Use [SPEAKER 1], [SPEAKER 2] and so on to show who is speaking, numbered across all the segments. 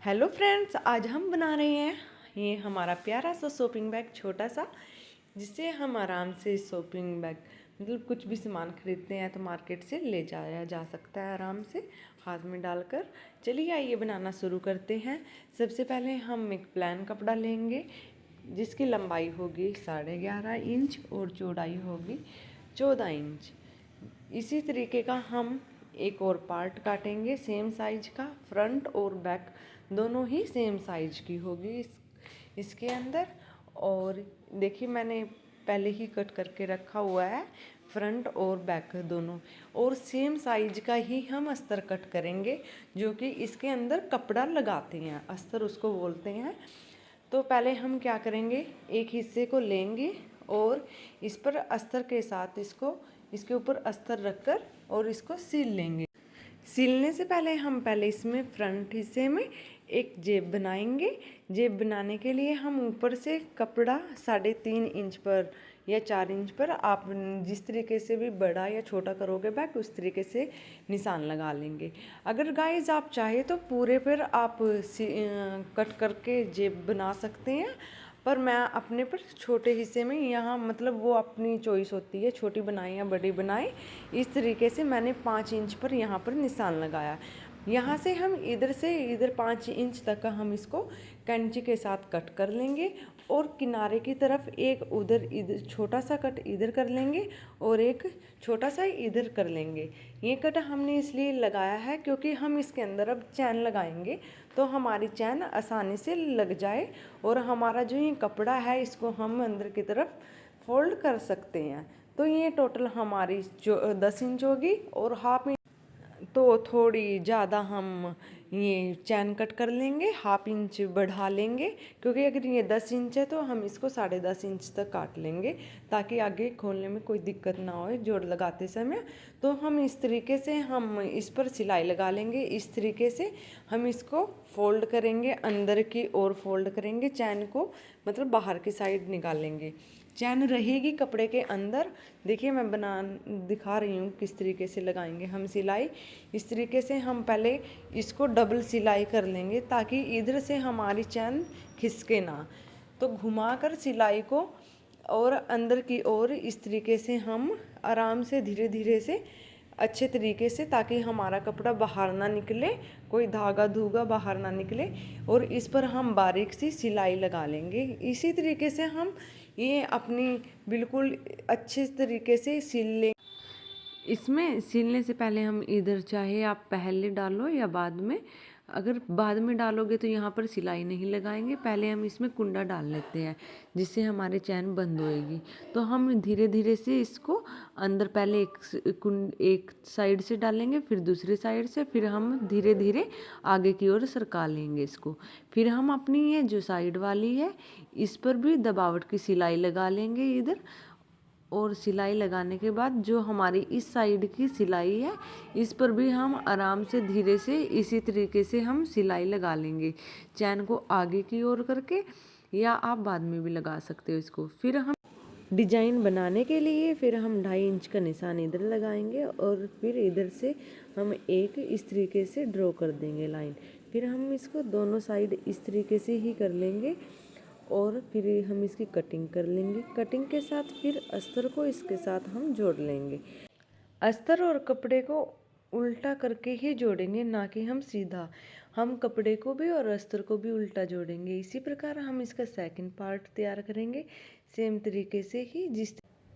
[SPEAKER 1] Hello friends, आज हम बना रहे हैं ये हमारा प्यारा सा शॉपिंग बैग, छोटा सा, जिससे हम आराम से शॉपिंग बैग मतलब कुछ भी सामान खरीदते हैं तो मार्केट से ले जाया जा सकता है आराम से हाथ में डालकर। चलिए आइए बनाना शुरू करते हैं। सबसे पहले हम एक प्लेन कपड़ा लेंगे जिसकी लंबाई होगी 11.5 इंच और चौड़ाई होगी 14 इंच। इसी तरीके का हम एक और पार्ट काटेंगे सेम साइज का, फ्रंट और बैक दोनों ही सेम साइज की होगी इसके अंदर। और देखिए मैंने पहले ही कट करके रखा हुआ है फ्रंट और बैक दोनों, और सेम साइज का ही हम अस्तर कट करेंगे जो कि इसके अंदर कपड़ा लगाते हैं, अस्तर उसको बोलते हैं। तो पहले हम क्या करेंगे, एक हिस्से को लेंगे और इस पर अस्तर के साथ इसके ऊपर अस्तर रखकर और इसको सिल लेंगे। सिलने से पहले हम इसमें फ्रंट हिस्से में एक जेब बनाएंगे। जेब बनाने के लिए हम ऊपर से कपड़ा 3.5 इंच पर या 4 इंच पर, आप जिस तरीके से भी बड़ा या छोटा करोगे बैग उस तरीके से निशान लगा लेंगे। अगर गाइस आप चाहे तो पूरे पर आप कट करके जेब बना सकते हैं, पर मैं अपने पर छोटे हिस्से में यहाँ मतलब वो अपनी चॉइस होती है, छोटी बनाए या बड़ी बनाए। इस तरीके से मैंने 5 इंच पर यहाँ पर निशान लगाया। यहाँ से हम इधर से इधर 5 इंच तक का हम इसको कैंची के साथ कट कर लेंगे और किनारे की तरफ एक उधर इधर छोटा सा कट इधर कर लेंगे और एक छोटा सा इधर कर लेंगे। ये कट हमने इसलिए लगाया है क्योंकि हम इसके अंदर अब चैन लगाएंगे तो हमारी चैन आसानी से लग जाए और हमारा जो ये कपड़ा है इसको हम अंदर की तरफ फोल्ड कर सकते हैं। तो ये टोटल हमारी जो 10 इंच होगी और हाफ इंच तो थोड़ी ज़्यादा हम ये चैन कट कर लेंगे, हाफ इंच बढ़ा लेंगे, क्योंकि अगर ये 10 इंच है तो हम इसको 10.5 इंच तक काट लेंगे ताकि आगे खोलने में कोई दिक्कत ना हो जोड़ लगाते समय। तो हम इस तरीके से हम इस पर सिलाई लगा लेंगे। इस तरीके से हम इसको फोल्ड करेंगे, अंदर की ओर फोल्ड करेंगे, चैन को मतलब बाहर की साइड निकालेंगे। चैन रहेगी कपड़े के अंदर। देखिए मैं दिखा रही हूँ किस तरीके से लगाएंगे हम सिलाई। इस तरीके से हम पहले इसको डबल सिलाई कर लेंगे ताकि इधर से हमारी चैन खिसके ना। तो घुमाकर सिलाई को और अंदर की ओर इस तरीके से हम आराम से धीरे धीरे से अच्छे तरीके से, ताकि हमारा कपड़ा बाहर ना निकले, कोई धागा धूगा बाहर ना निकले, और इस पर हम बारीक सी सिलाई लगा लेंगे। इसी तरीके से हम ये अपनी बिल्कुल अच्छे तरीके से सिल लें। इसमें सिलने से पहले हम इधर चाहे आप पहले डालो या बाद में, अगर बाद में डालोगे तो यहाँ पर सिलाई नहीं लगाएंगे, पहले हम इसमें कुंडा डाल लेते हैं जिससे हमारी चैन बंद होएगी। तो हम धीरे धीरे से इसको अंदर पहले एक साइड से डालेंगे, फिर दूसरी साइड से, फिर हम धीरे धीरे आगे की ओर सरका लेंगे इसको। फिर हम अपनी ये जो साइड वाली है इस पर भी दबावट की सिलाई लगा लेंगे इधर, और सिलाई लगाने के बाद जो हमारी इस साइड की सिलाई है इस पर भी हम आराम से धीरे से इसी तरीके से हम सिलाई लगा लेंगे, चैन को आगे की ओर करके, या आप बाद में भी लगा सकते हो इसको। फिर हम डिजाइन बनाने के लिए फिर हम 2.5 इंच का निशान इधर लगाएंगे और फिर इधर से हम एक इस तरीके से ड्रॉ कर देंगे लाइन। फिर हम इसको दोनों साइड इस तरीके से ही कर लेंगे और फिर हम इसकी कटिंग कर लेंगे। कटिंग के साथ फिर अस्तर को इसके साथ हम जोड़ लेंगे। अस्तर और कपड़े को उल्टा करके ही जोड़ेंगे, ना कि हम सीधा। हम कपड़े को भी और अस्तर को भी उल्टा जोड़ेंगे। इसी प्रकार हम इसका सेकंड पार्ट तैयार करेंगे सेम तरीके से ही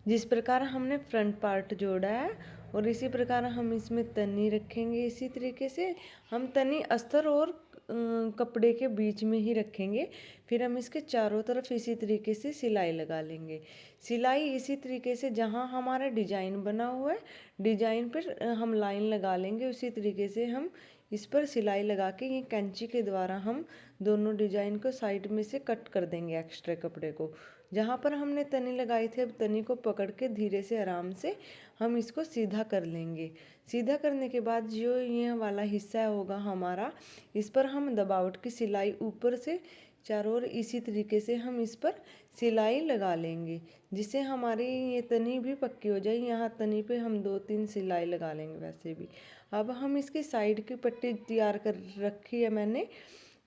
[SPEAKER 1] जिस प्रकार हमने फ्रंट पार्ट जोड़ा है, और इसी प्रकार हम इसमें तनी रखेंगे। इसी तरीके से हम तनी अस्तर और कपड़े के बीच में ही रखेंगे। फिर हम इसके चारों तरफ इसी तरीके से सिलाई लगा लेंगे। सिलाई इसी तरीके से जहाँ हमारा डिजाइन बना हुआ है डिजाइन पर हम लाइन लगा लेंगे। उसी तरीके से हम इस पर सिलाई लगा के ये कैंची के द्वारा हम दोनों डिजाइन को साइड में से कट कर देंगे एक्स्ट्रा कपड़े को। जहाँ पर हमने तनी लगाई थी अब तनी को पकड़ के धीरे से आराम से हम इसको सीधा कर लेंगे। सीधा करने के बाद जो ये वाला हिस्सा होगा हमारा, इस पर हम दबावट की सिलाई ऊपर से चारों ओर इसी तरीके से हम इस पर सिलाई लगा लेंगे, जिससे हमारी ये तनी भी पक्की हो जाए। यहाँ तनी पे हम 2-3 सिलाई लगा लेंगे वैसे भी। अब हम इसकी साइड की पट्टी तैयार कर रखी है मैंने,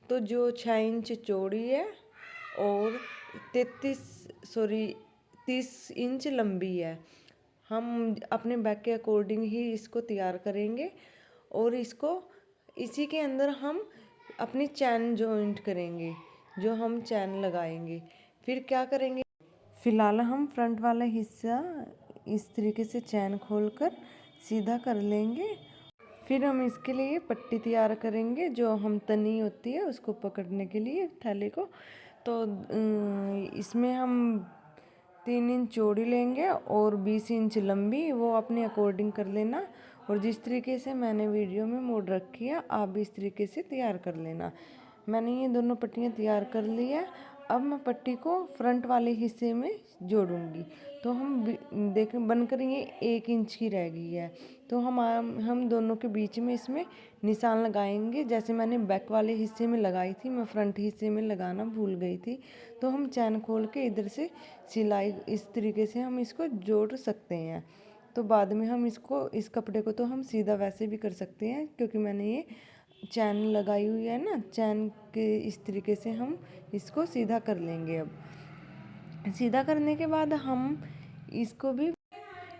[SPEAKER 1] तो जो 6 इंच चौड़ी है और 30 इंच लंबी है। हम अपने बैग के अकॉर्डिंग ही इसको तैयार करेंगे और इसको इसी के अंदर हम अपनी चैन जॉइंट करेंगे, जो हम चैन लगाएंगे। फिर क्या करेंगे, फिलहाल हम फ्रंट वाला हिस्सा इस तरीके से चैन खोलकर सीधा कर लेंगे। फिर हम इसके लिए पट्टी तैयार करेंगे, जो हम तनी होती है उसको पकड़ने के लिए थैले को। तो इसमें हम 3 इंच चौड़ी लेंगे और 20 इंच लंबी, वो अपने अकॉर्डिंग कर लेना। और जिस तरीके से मैंने वीडियो में मोड़ रखी है आप भी इस तरीके से तैयार कर लेना। मैंने ये दोनों पट्टियाँ तैयार कर ली है। अब मैं पट्टी को फ्रंट वाले हिस्से में जोड़ूंगी। तो हम देखें बनकर ये 1 इंच की रह गई है। तो हम दोनों के बीच में इसमें निशान लगाएंगे, जैसे मैंने बैक वाले हिस्से में लगाई थी, मैं फ्रंट हिस्से में लगाना भूल गई थी। तो हम चैन खोल के इधर से सिलाई इस तरीके से हम इसको जोड़ सकते हैं। तो बाद में हम इसको इस कपड़े को तो हम सीधा वैसे भी कर सकते हैं, क्योंकि मैंने ये चैन लगाई हुई है ना, चैन के इस तरीके से हम इसको सीधा कर लेंगे। अब सीधा करने के बाद हम इसको भी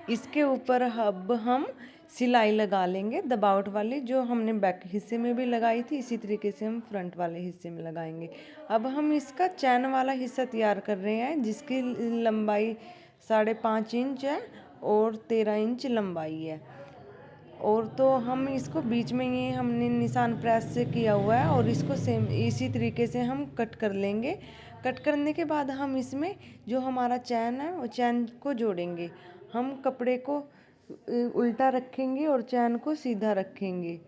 [SPEAKER 1] इसके ऊपर अब हम सिलाई लगा लेंगे दबावट वाली, जो हमने बैक हिस्से में भी लगाई थी, इसी तरीके से हम फ्रंट वाले हिस्से में लगाएंगे। अब हम इसका चैन वाला हिस्सा तैयार कर रहे हैं, जिसकी लंबाई 5.5 इंच है और 13 इंच लंबाई है। और तो हम इसको बीच में ये हमने निशान प्रेस से किया हुआ है और इसको सेम इसी तरीके से हम कट कर लेंगे। कट करने के बाद हम इसमें जो हमारा चैन है वो चैन को जोड़ेंगे। हम कपड़े को उल्टा रखेंगे और चैन को सीधा रखेंगे।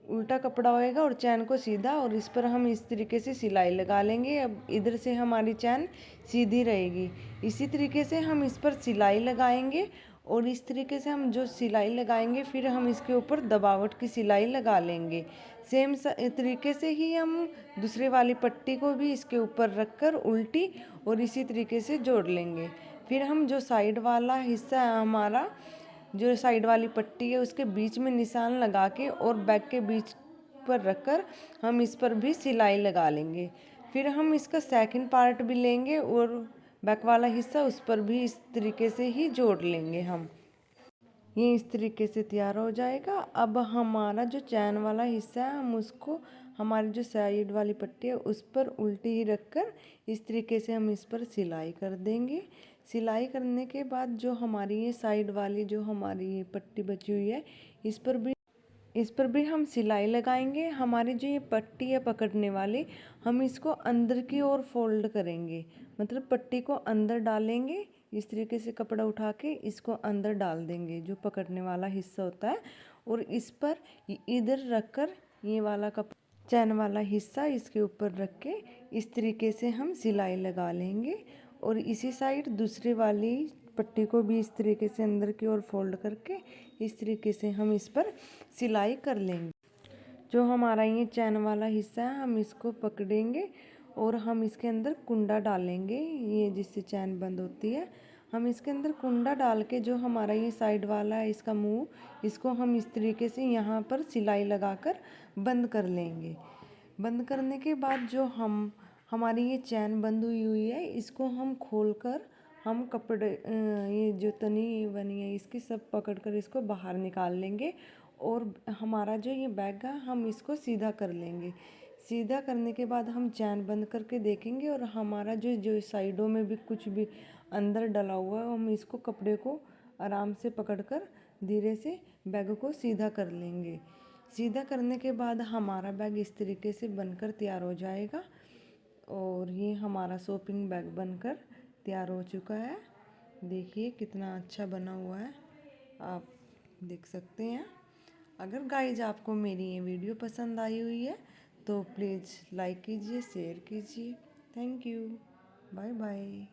[SPEAKER 1] उल्टा कपड़ा होएगा और चैन को सीधा, और इस पर हम इस तरीके से सिलाई लगा लेंगे। अब इधर से हमारी चैन सीधी रहेगी। इसी तरीके से हम इस पर सिलाई लगाएंगे और इस तरीके से हम जो सिलाई लगाएंगे फिर हम इसके ऊपर दबावट की सिलाई लगा लेंगे। सेम तरीके से ही हम दूसरे वाली पट्टी को भी इसके ऊपर रखकर उल्टी और इसी तरीके से जोड़ लेंगे। फिर हम जो साइड वाला हिस्सा है हमारा, जो साइड वाली पट्टी है उसके बीच में निशान लगा के और बैक के बीच पर रखकर हम इस पर भी सिलाई लगा लेंगे। फिर हम इसका सेकंड पार्ट भी लेंगे और बैक वाला हिस्सा उस पर भी इस तरीके से ही जोड़ लेंगे। हम ये इस तरीके से तैयार हो जाएगा। अब हमारा जो चैन वाला हिस्सा है हम उसको हमारी जो साइड वाली पट्टी है उस पर उल्टी ही रखकर इस तरीके से हम इस पर सिलाई कर देंगे। सिलाई करने के बाद जो हमारी ये साइड वाली जो हमारी ये पट्टी बची हुई है इस पर भी हम सिलाई लगाएंगे। हमारी जो ये पट्टी है पकड़ने वाली, हम इसको अंदर की ओर फोल्ड करेंगे, मतलब पट्टी को अंदर डालेंगे। इस तरीके से कपड़ा उठा के इसको अंदर डाल देंगे, जो पकड़ने वाला हिस्सा होता है, और इस पर इधर रखकर ये वाला चैन वाला हिस्सा इसके ऊपर रख के इस तरीके से हम सिलाई लगा लेंगे। और इसी साइड दूसरी वाली पट्टी को भी इस तरीके से अंदर की ओर फोल्ड करके इस तरीके से हम इस पर सिलाई कर लेंगे। जो हमारा ये चैन वाला हिस्सा है हम इसको पकड़ेंगे और हम इसके अंदर कुंडा डालेंगे, ये जिससे चैन बंद होती है। हम इसके अंदर कुंडा डाल के जो हमारा ये साइड वाला है इसका मुंह, इसको हम इस तरीके से यहाँ पर सिलाई लगाकर बंद कर लेंगे। बंद करने के बाद जो हमारी ये चैन बंद हुई है इसको हम खोलकर हम कपड़े ये जो तनी बनी है इसकी सब पकड़कर इसको बाहर निकाल लेंगे। और हमारा जो ये बैग है हम इसको सीधा कर लेंगे। सीधा करने के बाद हम चैन बंद करके देखेंगे और हमारा जो जो साइडों में भी कुछ भी अंदर डला हुआ है हम इसको कपड़े को आराम से पकड़कर धीरे से बैग को सीधा कर लेंगे। सीधा करने के बाद हमारा बैग इस तरीके से बनकर तैयार हो जाएगा। और ये हमारा शॉपिंग बैग बनकर तैयार हो चुका है। देखिए कितना अच्छा बना हुआ है, आप देख सकते हैं। अगर गाइज आपको मेरी ये वीडियो पसंद आई हुई है तो प्लीज़ लाइक कीजिए, शेयर कीजिए। Thank you, bye bye.